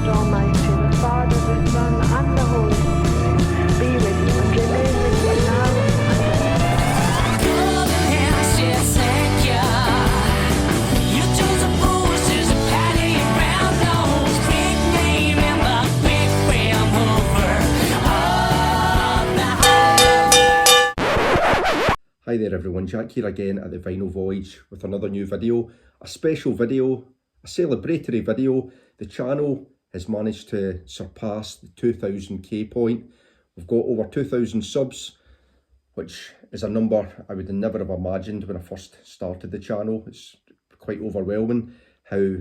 God Almighty, the Father, the Son, and the Holy Spirit, be with you and remain with you now and forever. Hi there everyone, Jack here again at the Vinyl Voyage with another new video, a special video, a celebratory video. The channel has managed to surpass the 2000k point. We've got over 2000 subs, which is a number I would never have imagined when I first started the channel. It's quite overwhelming how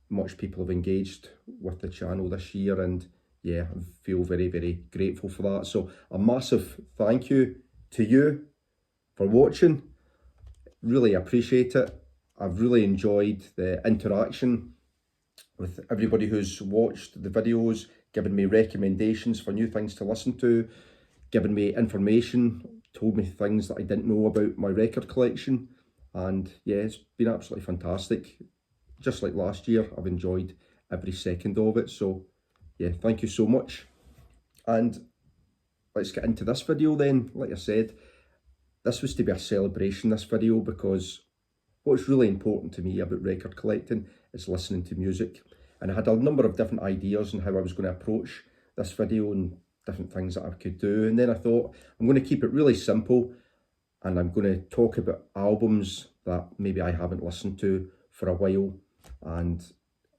much people have engaged with the channel this year, and yeah, I feel very, very grateful for that. So a massive thank you to you for watching. Really appreciate it. I've really enjoyed the interaction with everybody who's watched the videos, giving me recommendations for new things to listen to, giving me information, told me things that I didn't know about my record collection, and yeah, it's been absolutely fantastic. Just like last year, I've enjoyed every second of it. So yeah, thank you so much. And let's get into this video then. Like I said, this was to be a celebration, this video, because what's really important to me about record collecting is listening to music. And I had a number of different ideas on how I was going to approach this video and different things that I could do. And then I thought, I'm going to keep it really simple, and I'm going to talk about albums that maybe I haven't listened to for a while, and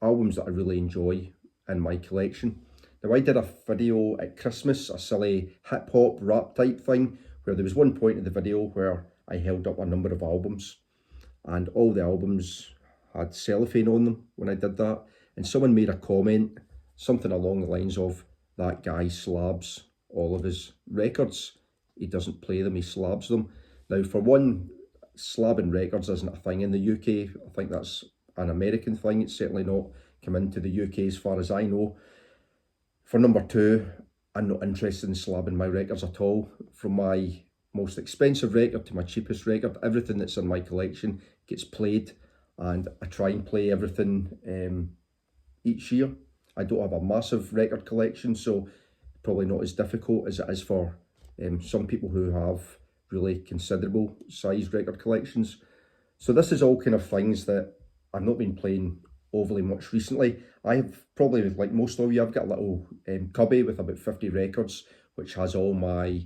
albums that I really enjoy in my collection. Now, I did a video at Christmas, a silly hip-hop rap type thing, where there was one point in the video where I held up a number of albums, and all the albums had cellophane on them when I did that, and someone made a comment, something along the lines of, "That guy slabs all of his records. He doesn't play them, he slabs them." Now, for one, slabbing records isn't a thing in the UK. I think that's an American thing. It's certainly not come into the UK as far as I know. For number two, I'm not interested in slabbing my records at all. From my most expensive record to my cheapest record, everything that's in my collection gets played, and I try and play everything each year. I don't have a massive record collection, so probably not as difficult as it is for some people who have really considerable sized record collections. So this is all kind of things that I've not been playing overly much recently. I have probably, like most of you, I've got a little cubby with about 50 records, which has all my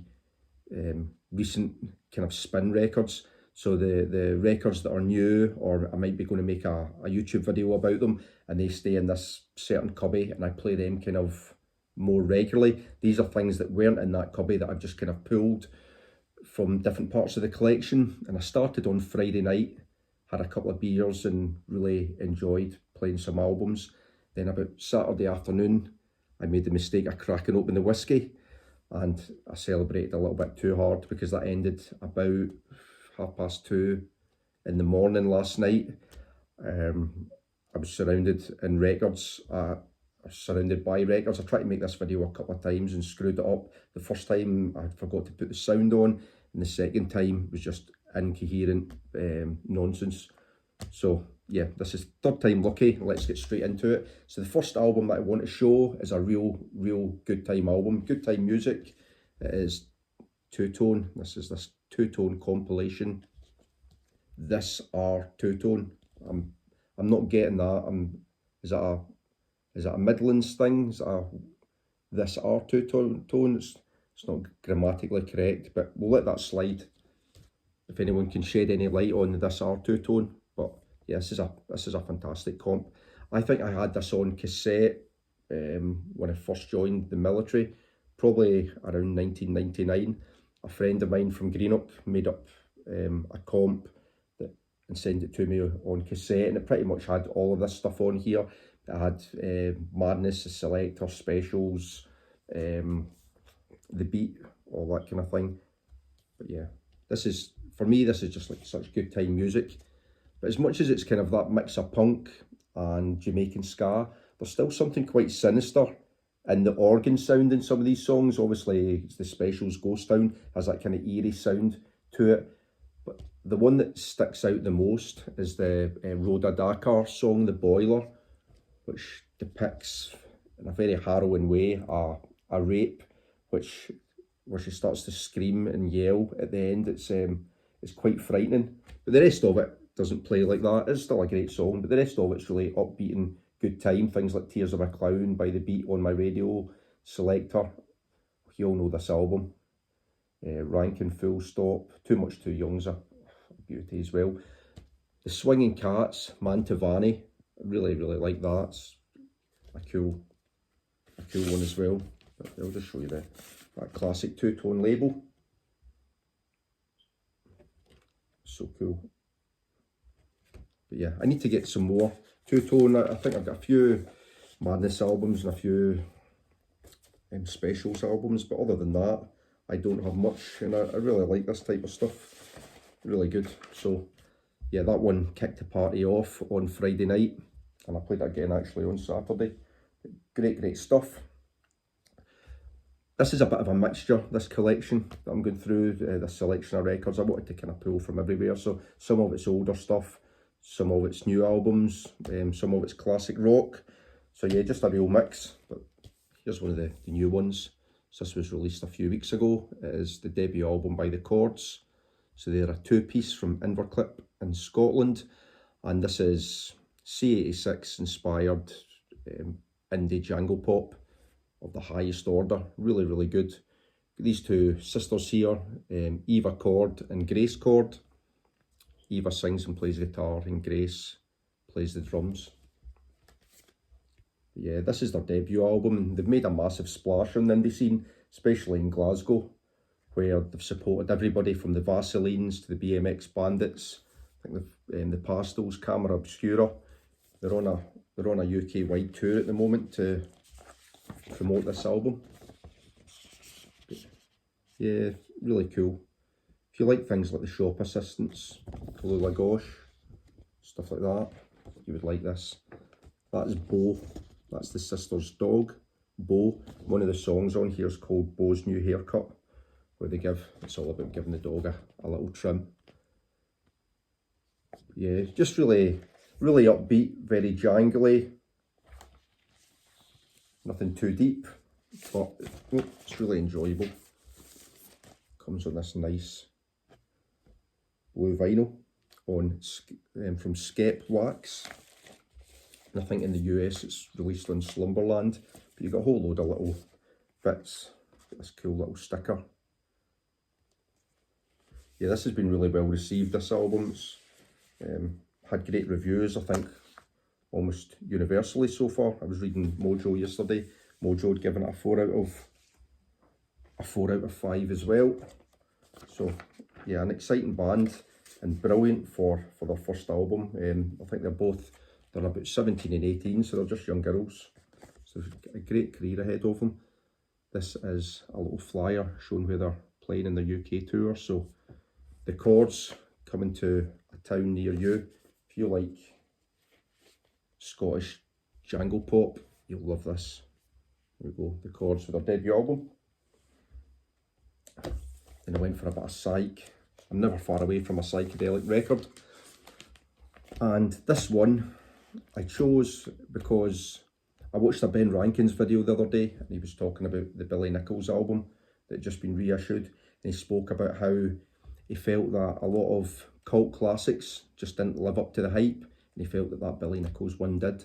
recent kind of spin records. So the records that are new, or I might be going to make a YouTube video about them, and they stay in this certain cubby, and I play them kind of more regularly. These are things that weren't in that cubby that I've just kind of pulled from different parts of the collection. And I started on Friday night, had a couple of beers and really enjoyed playing some albums. Then about Saturday afternoon, I made the mistake of cracking open the whiskey, and I celebrated a little bit too hard, because that ended about 2:30 in the morning last night. I was surrounded in records, surrounded by records. I tried to make this video a couple of times and screwed it up. The first time I forgot to put the sound on, and the second time was just incoherent nonsense. So yeah, this is third time lucky. Let's get straight into it. So the first album that I want to show is a real good time album, good time music. It is Two Tone. This is this Two Tone compilation. This are Two Tone. I'm not getting that. Is that a Midlands thing? Is that a this are Two Tone? It's not grammatically correct, but we'll let that slide. If anyone can shed any light on this are Two Tone. But yeah, this is a fantastic comp. I think I had this on cassette when I first joined the military, probably around 1999. A friend of mine from Greenock made up a comp and sent it to me on cassette, and it pretty much had all of this stuff on here. It had Madness, the Selector, Specials, The Beat, all that kind of thing. But yeah, this is, for me, this is just like such good time music. But as much as it's kind of that mix of punk and Jamaican ska, there's still something quite sinister in the organ sound in some of these songs. Obviously, it's the Specials Ghost Town, has that kind of eerie sound to it. But the one that sticks out the most is the Rhoda Dakar song, The Boiler, which depicts in a very harrowing way, a rape, where she starts to scream and yell at the end. It's quite frightening. But the rest of it doesn't play like that. It's still a great song, but the rest of it's really upbeat and good time. Things like Tears of a Clown, By the Beat, On My Radio, Selector. You all know this album. Rankin, Full Stop, Too Much Too Young's a beauty as well. The Swinging Cats, Mantovani, I really like that. It's a cool one as well. But I'll just show you that classic two-tone label. So cool. But yeah, I need to get some more two-tone. I think I've got a few Madness albums and a few Specials albums, but other than that, I don't have much, and I really like this type of stuff. Really good. So yeah, that one kicked the party off on Friday night, and I played it again actually on Saturday. Great stuff. This is a bit of a mixture, this collection that I'm going through, this selection of records. I wanted to kind of pull from everywhere, so some of it's older stuff, some of it's new albums, some of it's classic rock. So yeah, just a real mix. But here's one of the new ones. So this was released a few weeks ago. It is the debut album by The Chords. So they're a two-piece from Inverclip in Scotland, and this is C86 inspired indie jangle pop of the highest order. Really good. These two sisters here, Eva Cord and Grace Cord. Eva sings and plays guitar, and Grace plays the drums. Yeah, this is their debut album, and they've made a massive splash on the indie scene, especially in Glasgow, where they've supported everybody from the Vaselines to the BMX Bandits. I think the Pastels, Camera Obscura. They're on a UK wide tour at the moment to promote this album. But yeah, really cool. If you like things like the Shop Assistants, Kalula Gosh, stuff like that, you would like this. That is Bo. That's the sister's dog, Bo. One of the songs on here is called Bo's New Haircut, where it's all about giving the dog a little trim. Yeah, just really upbeat, very jangly. Nothing too deep, but it's really enjoyable. Comes on this nice blue vinyl from Skep Wax. And I think in the US it's released on Slumberland, but you've got a whole load of little bits. This cool little sticker. Yeah, this has been really well received, this album. It's had great reviews, I think, almost universally so far. I was reading Mojo yesterday. Mojo had given it a 4 out of 5 as well. So yeah, an exciting band and brilliant for their first album. I think they're about 17 and 18, so they're just young girls. So a great career ahead of them. This is a little flyer showing where they're playing in their UK tour. So The Chords coming to a town near you. If you like Scottish jangle pop, you'll love this. There we go, The Chords with their debut album. Then I went for a bit of psych. I'm never far away from a psychedelic record. And this one I chose because I watched a Ben Rankins video the other day, and he was talking about the Billy Nichols album that had just been reissued, and he spoke about how he felt that a lot of cult classics just didn't live up to the hype, and he felt that Billy Nichols one did.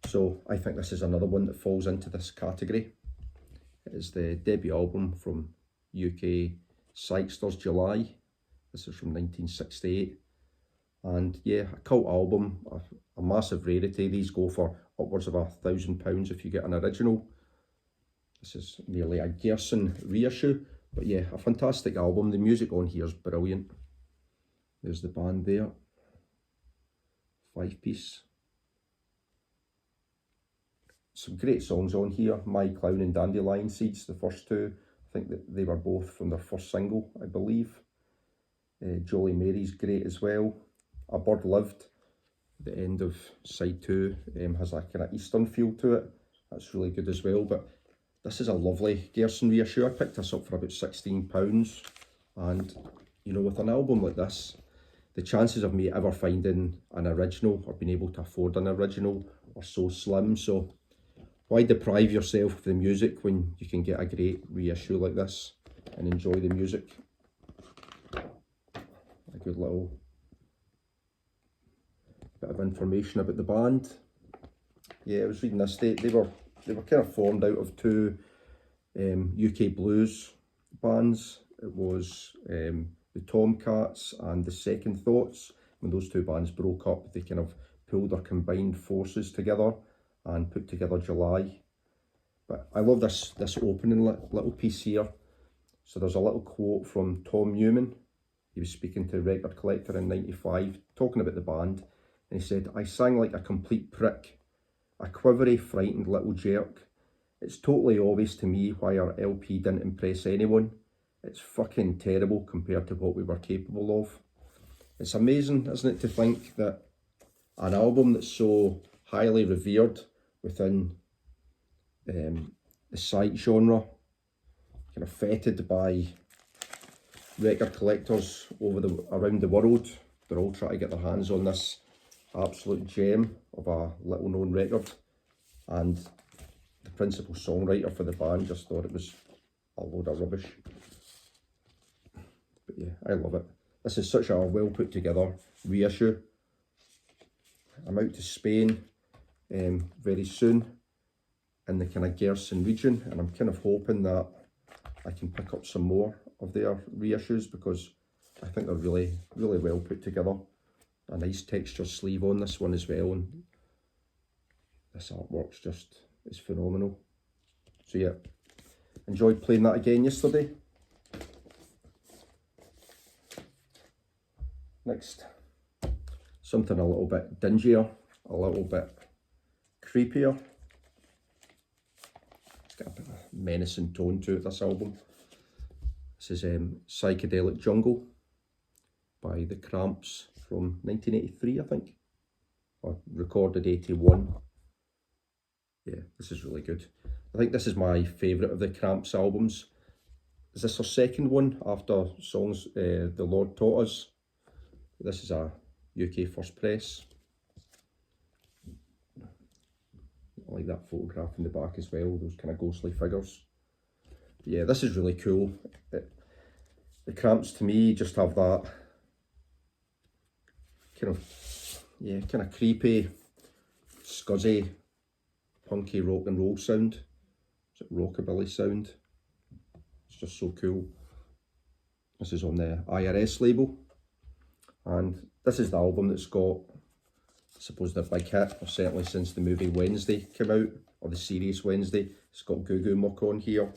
So I think this is another one that falls into this category. It is the debut album from UK Sykesters, July. This is from 1968. And yeah, a cult album, a massive rarity. These go for upwards of £1,000 if you get an original. This is nearly a Gerson reissue, but yeah, a fantastic album. The music on here is brilliant. There's the band there, 5-piece. Some great songs on here. My Clown and Dandelion Seeds, the first two. I think that they were both from their first single, I believe. Jolly Mary's great as well. A Bird Lived, the end of side 2, has a kind of Eastern feel to it. That's really good as well. But this is a lovely Gerson reissue. I picked this up for about £16. And, you know, with an album like this, the chances of me ever finding an original or being able to afford an original are so slim. So why deprive yourself of the music when you can get a great reissue like this and enjoy the music? A good little bit of information about the band. Yeah, I was reading this. They were kind of formed out of two UK blues bands. It was the Tomcats and the Second Thoughts. When those two bands broke up, they kind of pulled their combined forces together and put together July. But I love this opening little piece here. So there's a little quote from Tom Newman. He was speaking to Record Collector in '95, talking about the band, and he said, "I sang like a complete prick, a quivery, frightened little jerk. It's totally obvious to me why our LP didn't impress anyone. It's fucking terrible compared to what we were capable of." It's amazing, isn't it, to think that an album that's so highly revered within the psych genre, kind of feted by record collectors around the world, they're all trying to get their hands on this absolute gem of a little known record, and the principal songwriter for the band just thought it was a load of rubbish. But yeah, I love it. This is such a well put together reissue. I'm out to Spain very soon in the kind of Gerson region, and I'm kind of hoping that I can pick up some more of their reissues because I think they're really, really well put together. A nice texture sleeve on this one as well, and this artwork's just, it's phenomenal. So yeah, enjoyed playing that again yesterday. Next, something a little bit dingier, a little bit creepier. It's got a bit of a menacing tone to it, this album. This is Psychedelic Jungle by The Cramps from 1983, I think, or recorded 81. Yeah, this is really good. I think this is my favourite of the Cramps albums. Is this our second one after songs The Lord Taught Us? This is a UK first press. I like that photograph in the back as well, those kind of ghostly figures. But yeah, this is really cool. The Cramps to me just have that kind of creepy, scuzzy, punky rock and roll sound. It's like rockabilly sound. It's just so cool. This is on the IRS label. And this is the album that's got, I suppose, the big hit, or certainly since the movie Wednesday came out, or the series Wednesday. It's got Goo Goo Muck on here.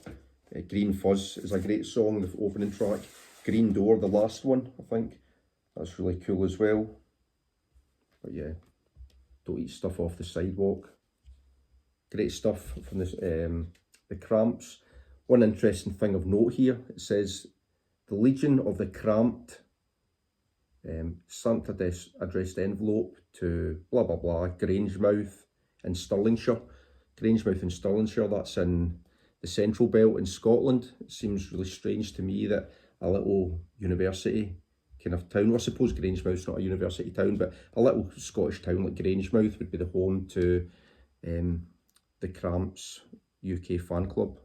Green Fuzz is a great song, the opening track. Green Door, the last one, I think. That's really cool as well. But yeah, Don't Eat Stuff Off the Sidewalk. Great stuff from this, the Cramps. One interesting thing of note here, it says, the Legion of the Cramped sent addressed envelope to blah blah blah, Grangemouth in Stirlingshire. Grangemouth in Stirlingshire, that's in the Central Belt in Scotland. It seems really strange to me that a little university kind of town, well, I suppose Grangemouth's not a university town, but a little Scottish town like Grangemouth would be the home to the Cramps UK fan club.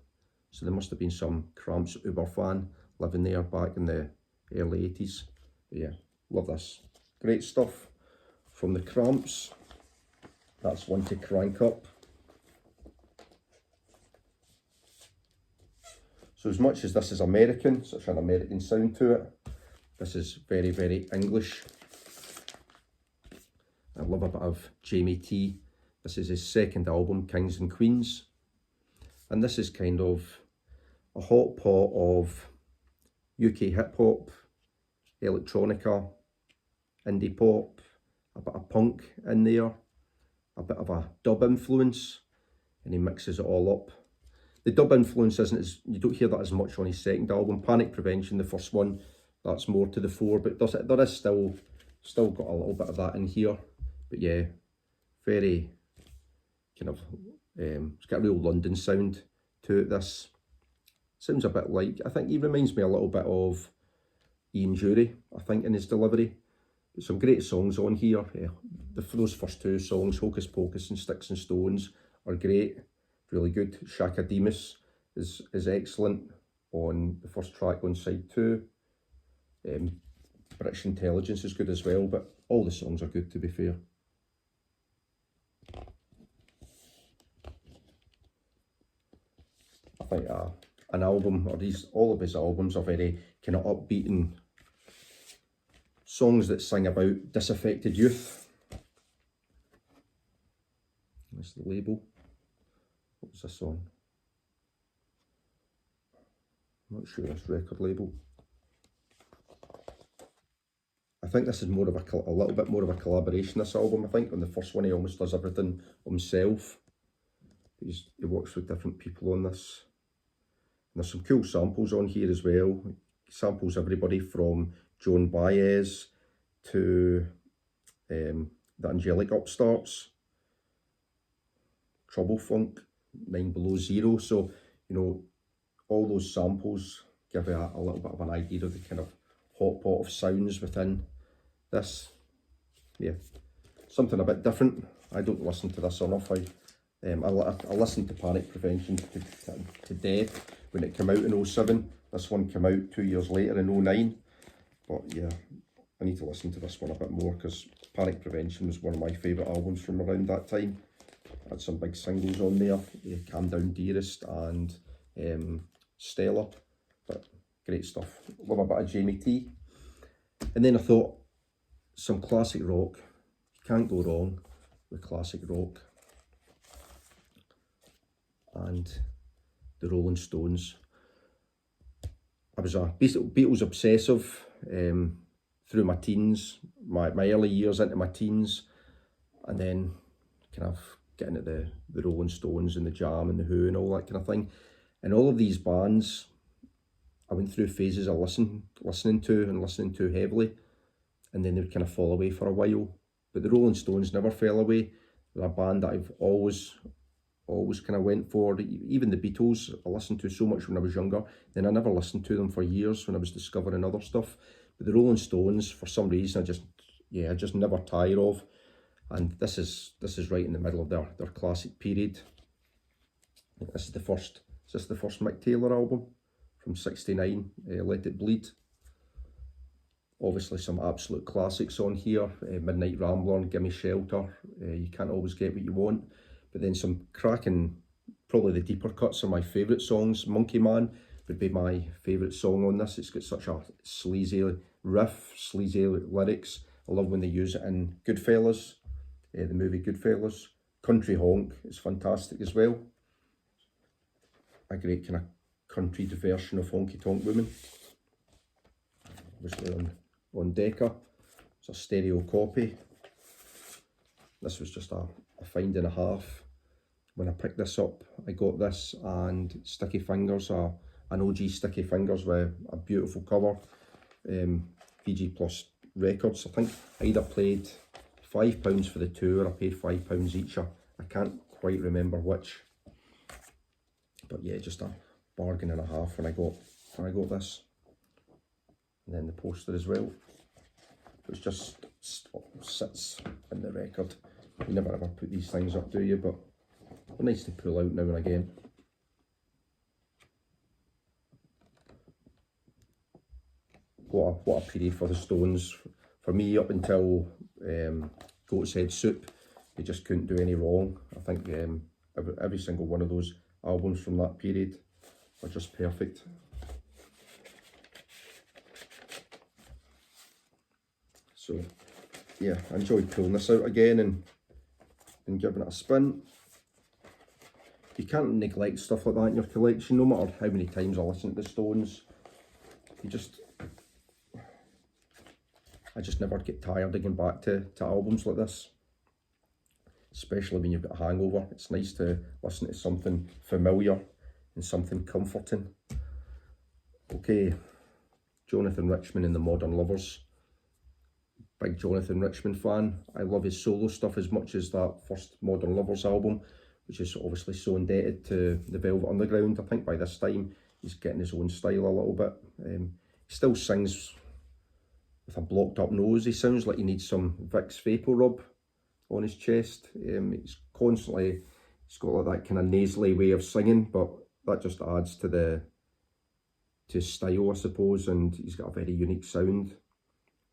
So there must have been some Cramps Uber fan living there back in the early 80s. But yeah, love this. Great stuff from the Cramps. That's one to crank up. So as much as this is American, such an American sound to it, this is very, very English. I love a bit of Jamie T. This is his second album, Kings and Queens. And this is kind of a hot pot of UK hip hop, electronica, indie pop, a bit of punk in there, a bit of a dub influence, and he mixes it all up. The dub influence isn't as, you don't hear that as much on his second album. Panic Prevention, the first one, that's more to the fore, but there is still got a little bit of that in here. But yeah, very kind of, it's got a real London sound to it, this. Sounds a bit like, I think he reminds me a little bit of Ian Dury, I think, in his delivery. Some great songs on here. Those first two songs, Hocus Pocus and Sticks and Stones, are great. really good. Shaka Demus is excellent on the first track on side 2. British Intelligence is good as well, but all the songs are good, to be fair. I think an album, or all of his albums are very kind of upbeat and songs that sing about disaffected youth. That's the label. What was this on? I'm not sure this record label. I think this is more of a little bit more of a collaboration, this album. I think on the first one he almost does everything himself. He works with different people on this. And there's some cool samples on here as well. He samples everybody from Joan Baez to the Angelic Upstarts, Trouble Funk, 9 Below Zero. So, you know, all those samples give you a little bit of an idea of the kind of hot pot of sounds within this. Yeah, something a bit different. I don't listen to this enough. I listened to Panic Prevention to death when it came out in 07. This one came out 2 years later in 09. But yeah, I need to listen to this one a bit more, because Panic Prevention was one of my favourite albums from around that time. Had some big singles on there, Calm Down Dearest and Stella, but great stuff. Love a bit of Jamie T. And then I thought, some classic rock. You can't go wrong with classic rock. And the Rolling Stones. I was a Beatles obsessive through my teens, my early years into my teens, and then kind of getting into the Rolling Stones and the Jam and the Who and all that kind of thing. And all of these bands, I went through phases of listening to heavily, and then they would kind of fall away for a while. But the Rolling Stones never fell away. They're a band that I've always kind of went for. Even the Beatles, I listened to so much when I was younger, then I never listened to them for years when I was discovering other stuff. But the Rolling Stones, for some reason, I just never tire of. And this is right in the middle of their classic period. This is the first Mick Taylor album from '69, Let It Bleed. Obviously some absolute classics on here, Midnight Rambler, Gimme Shelter, You Can't Always Get What You Want. But then some cracking, probably the deeper cuts are my favourite songs. Monkey Man would be my favourite song on this. It's got such a sleazy riff, sleazy lyrics. I love when they use it in Goodfellas, the movie Goodfellas. Country Honk is fantastic as well. A great kind of country version of Honky Tonk Woman. Obviously on Decca. It's a stereo copy. This was just a find and a half. When I picked this up, I got this and Sticky Fingers, an OG Sticky Fingers with a beautiful cover. VG Plus Records. I think I either paid £5 for the two, or I paid £5 each. I can't quite remember which. But yeah, just a bargain and a half when I got this. And then the poster as well, which just sits in the record. You never ever put these things up, do you? But they're nice to pull out now and again. What a period for the Stones. For me, up until Goat's Head Soup, they just couldn't do any wrong. I think every single one of those albums from that period are just perfect. So yeah, I enjoyed pulling this out again and giving it a spin. You can't neglect stuff like that in your collection, no matter how many times I listen to the Stones. I just never get tired of going back to albums like this. Especially when you've got a hangover. It's nice to listen to something familiar and something comforting. Okay, Jonathan Richman and the Modern Lovers. Big Jonathan Richman fan. I love his solo stuff as much as that first Modern Lovers album, which is obviously so indebted to the Velvet Underground. I think by this time he's getting his own style a little bit. He still sings with a blocked up nose. He sounds like he needs some Vicks Vapor Rub on his chest. He's constantly He's got like that kind of nasally way of singing, but that just adds to his style, I suppose, and he's got a very unique sound.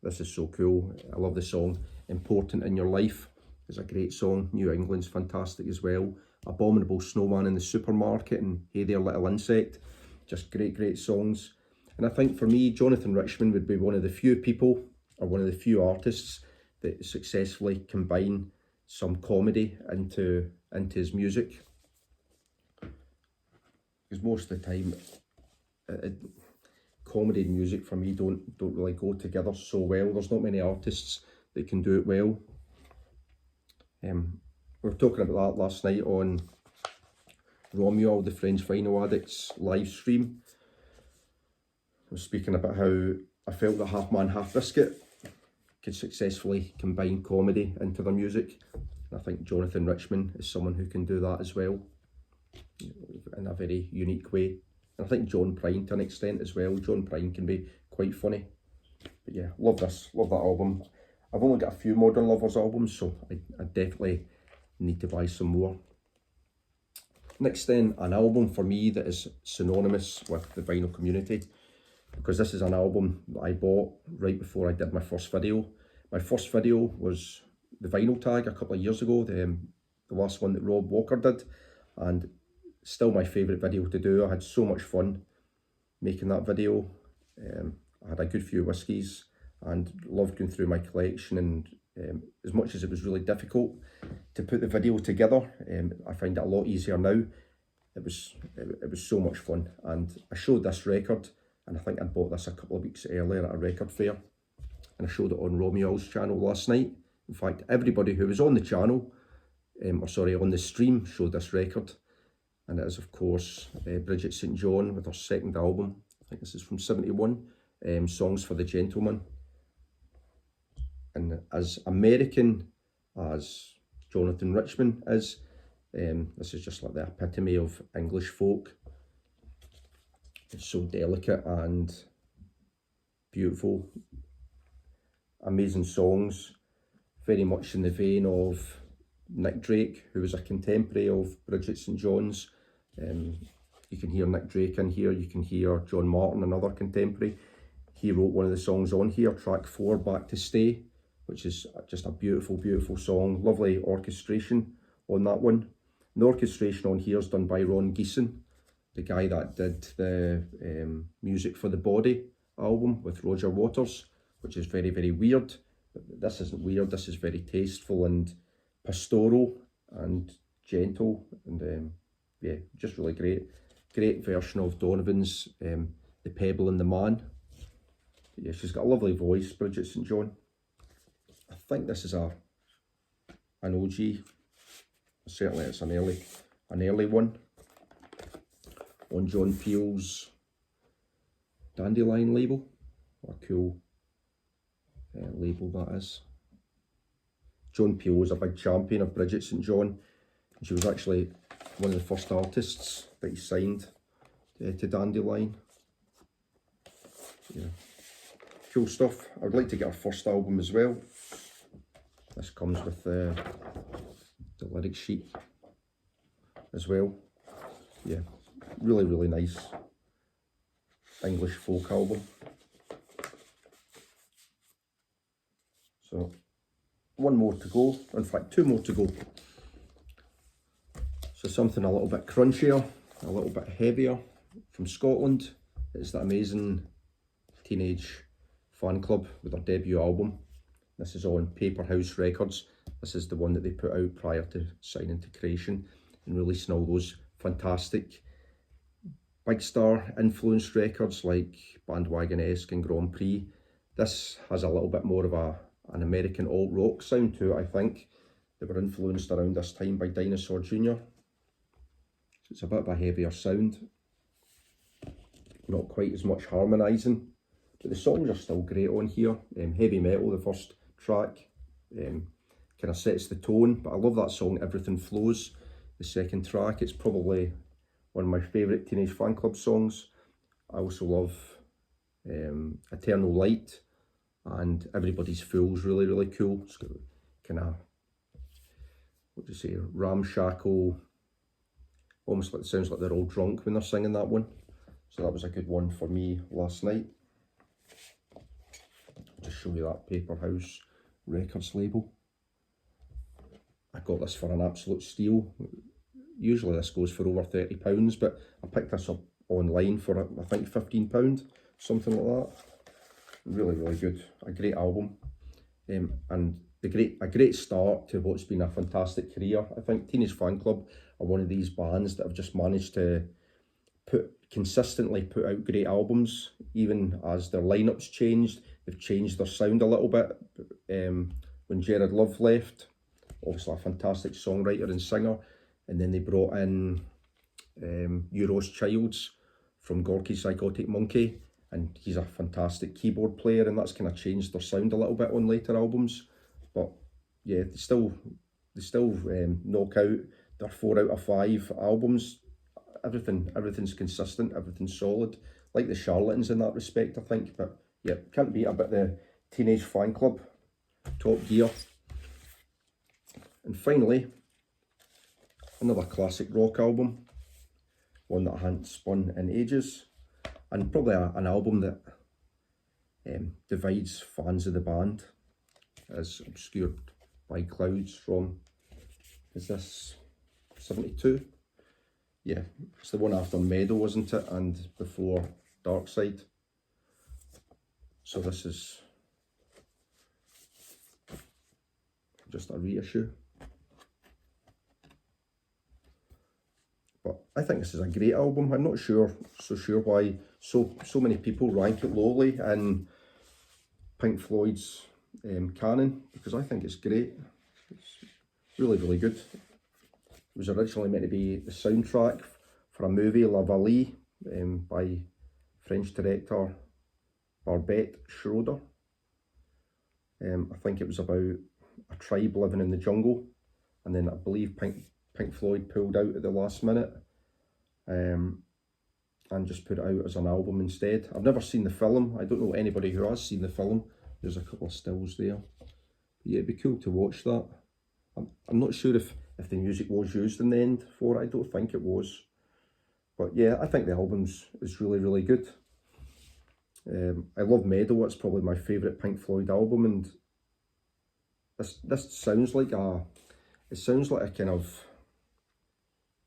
This is so cool. I love the song Important in Your Life. It's a great song. New England's fantastic as well. Abominable Snowman in the Supermarket and Hey There Little Insect. Just great songs. And I think for me, Jonathan Richman would be one of the few people, or one of the few artists, that successfully combine some comedy into his music. Because most of the time, comedy and music for me don't really go together so well. There's not many artists that can do it well. We were talking about that last night on Romuald, the French Vinyl Addicts live stream. I was speaking about how I felt that Half Man Half Biscuit could successfully combine comedy into their music. And I think Jonathan Richman is someone who can do that as well, in a very unique way. And I think John Prine to an extent as well. John Prine can be quite funny. But yeah, love that album. I've only got a few Modern Lovers albums, so I definitely need to buy some more. Next then, an album for me that is synonymous with the vinyl community, because this is an album that I bought right before I did my first video. My first video was the Vinyl Tag a couple of years ago, the last one that Rob Walker did, and still my favourite video to do. I had so much fun making that video. I had a good few whiskies and loved going through my collection, and as much as it was really difficult to put the video together, I find it a lot easier now. It was so much fun, and I showed this record, and I think I bought this a couple of weeks earlier at a record fair, and I showed it on Romuald's channel last night. In fact, everybody who was on the channel, on the stream, showed this record, and it is of course Bridget St John with her second album. I think this is from '71, Songs for the Gentleman. And as American as Jonathan Richman is, this is just like the epitome of English folk. It's so delicate and beautiful. Amazing songs, very much in the vein of Nick Drake, who was a contemporary of Bridget St John's. You can hear Nick Drake in here, you can hear John Martin, another contemporary. He wrote one of the songs on here, track 4, Back to Stay, which is just a beautiful song. Lovely orchestration on that one. And the orchestration on here is done by Ron Geeson, the guy that did the music for the Body album with Roger Waters, which is very weird. But this isn't weird, this is very tasteful and pastoral and gentle, and yeah, just really great version of Donovan's The Pebble and the Man. But yeah, she's got a lovely voice, Bridget St John. I think this is an OG. Certainly it's an early one on John Peel's Dandelion label. What a cool label that is. John Peel was a big champion of Bridget St John. She was actually one of the first artists that he signed to Dandelion. Yeah, cool stuff. I would like to get her first album as well. This comes with the lyric sheet as well. Yeah, really nice English folk album. So one more to go, in fact 2 more to go. So something a little bit crunchier, a little bit heavier from Scotland. It's the amazing Teenage Fanclub with their debut album. This is on Paper House Records. This is the one that they put out prior to signing to Creation and releasing all those fantastic Big Star influenced records like Bandwagon-esque and Grand Prix. This has a little bit more of an American alt rock sound to it, I think. They were influenced around this time by Dinosaur Jr. So it's a bit of a heavier sound. Not quite as much harmonising, but the songs are still great on here. Heavy Metal, the first track, kind of sets the tone, but I love that song Everything Flows, the second track. It's probably one of my favourite Teenage Fanclub songs. I also love Eternal Light, and Everybody's Fool's really cool. It's got kind of, what do you say, ramshackle Almost like it sounds like they're all drunk when they're singing that one. So that was a good one for me last night. I'll just show you that Paper House Records label. I got this for an absolute steal. Usually this goes for over £30, but I picked this up online for I think £15, something like that. Really, really good. A great album, and a great start to what's been a fantastic career. I think Teenage Fanclub are one of these bands that have just managed to consistently put out great albums, even as their lineups changed. They've changed their sound a little bit. When Gerard Love left, obviously a fantastic songwriter and singer, and then they brought in Euros Childs from Gorky Psychotic Monkey, and he's a fantastic keyboard player, and that's kind of changed their sound a little bit on later albums. But yeah, they still knock out their 4 out of 5 albums. Everything's consistent, everything's solid, like the Charlatans in that respect, I think. But yeah, can't beat about the Teenage Fanclub, Top Gear. And finally, another classic rock album, one that I hadn't spun in ages, and probably an album that divides fans of the band, as Obscured by Clouds from, is this 72? Yeah, it's the one after Meadow, isn't it, and before Dark Side. So this is just a reissue. But I think this is a great album. I'm not so sure why so many people rank it lowly in Pink Floyd's canon, because I think it's great. It's really, really good. It was originally meant to be the soundtrack for a movie, La Vallée, by French director Barbet Schroeder. I think it was about a tribe living in the jungle, and then I believe Pink Floyd pulled out at the last minute and just put it out as an album instead. I've never seen the film. I don't know anybody who has seen the film. There's a couple of stills there. But yeah, it'd be cool to watch that. I'm not sure if the music was used in the end for it. I don't think it was. But yeah, I think the album is really, really good. I love Meadow. It's probably my favourite Pink Floyd album, and this sounds like a kind of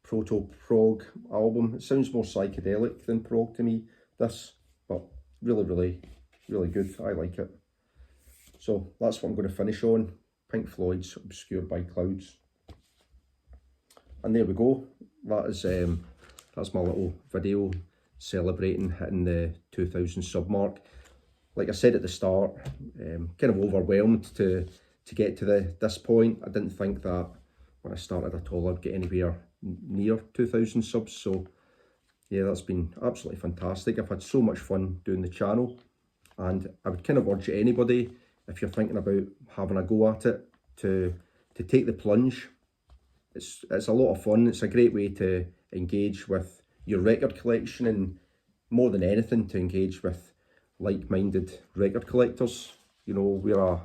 proto-prog album. It sounds more psychedelic than prog to me, this, but really, really, really good. I like it. So that's what I'm going to finish on. Pink Floyd's Obscured by Clouds. And there we go. That's my little video celebrating hitting the 2,000 sub mark. Like I said at the start, kind of overwhelmed to get to this point. I didn't think that when I started at all I'd get anywhere near 2,000 subs. So yeah, that's been absolutely fantastic. I've had so much fun doing the channel, and I would kind of urge anybody, if you're thinking about having a go at it, to take the plunge. It's a lot of fun. It's a great way to engage with your record collection, and more than anything to engage with like-minded record collectors. You know, we're a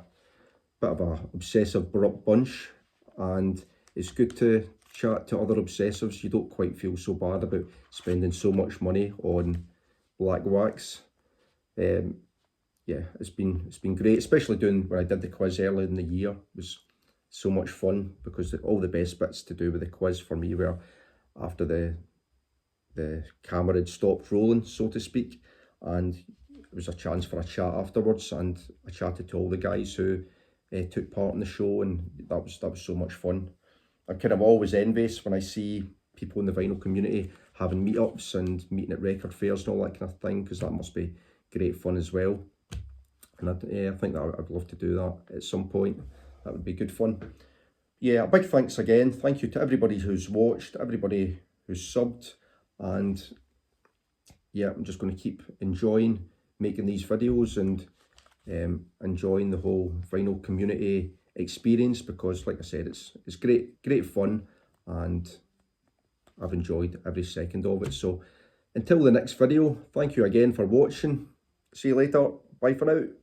bit of a obsessive bunch, and it's good to chat to other obsessives. You don't quite feel so bad about spending so much money on black wax. Yeah, it's been great, especially doing when I did the quiz earlier in the year. It was so much fun, because all the best bits to do with the quiz for me were after the camera had stopped rolling, so to speak, and it was a chance for a chat afterwards, and I chatted to all the guys who took part in the show, and that was so much fun. I'm kind of always envious when I see people in the vinyl community having meetups and meeting at record fairs and all that kind of thing, because that must be great fun as well. And I think that I'd love to do that at some point. That would be good fun. Yeah, a big thanks again. Thank you to everybody who's watched, everybody who's subbed, and yeah, I'm just going to keep enjoying making these videos and enjoying the whole vinyl community experience, because like I said, it's great fun, and I've enjoyed every second of it. So until the next video, thank you again for watching. See you later. Bye for now.